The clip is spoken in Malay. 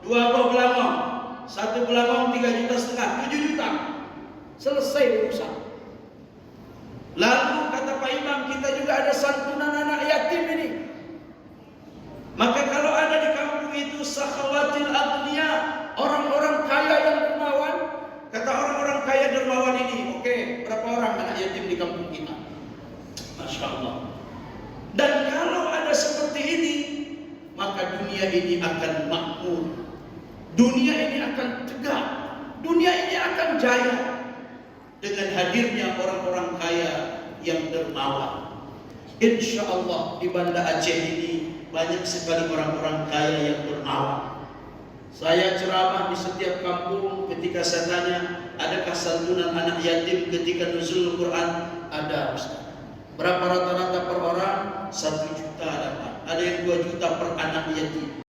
2 buah belangong, 1 belangong 3,5 juta, 7 juta. Selesai urusan. Lalu kata Pak Imam, kita juga ada santunan anak yatim ini. Maka kalau ada di kampung itu sakhawatil agniya, orang-orang kaya yang dermawan, kata orang-orang kaya dermawan ini, oke, berapa orang anak yatim di kampung kita? Masya Allah. Dan kalau ada seperti ini, maka dunia ini akan makmur, dunia ini akan tegak, dunia ini akan jaya dengan hadirnya orang-orang kaya yang dermawan. Insya Allah di Banda Aceh ini banyak sekali orang-orang kaya yang dermawan. Saya ceramah di setiap kampung, ketika saya tanya, adakah santunan anak yatim ketika nuzul Quran? Ada, Ustaz. Berapa rata-rata per orang? 1 juta dapat. Ada yang 2 juta per anak yatim.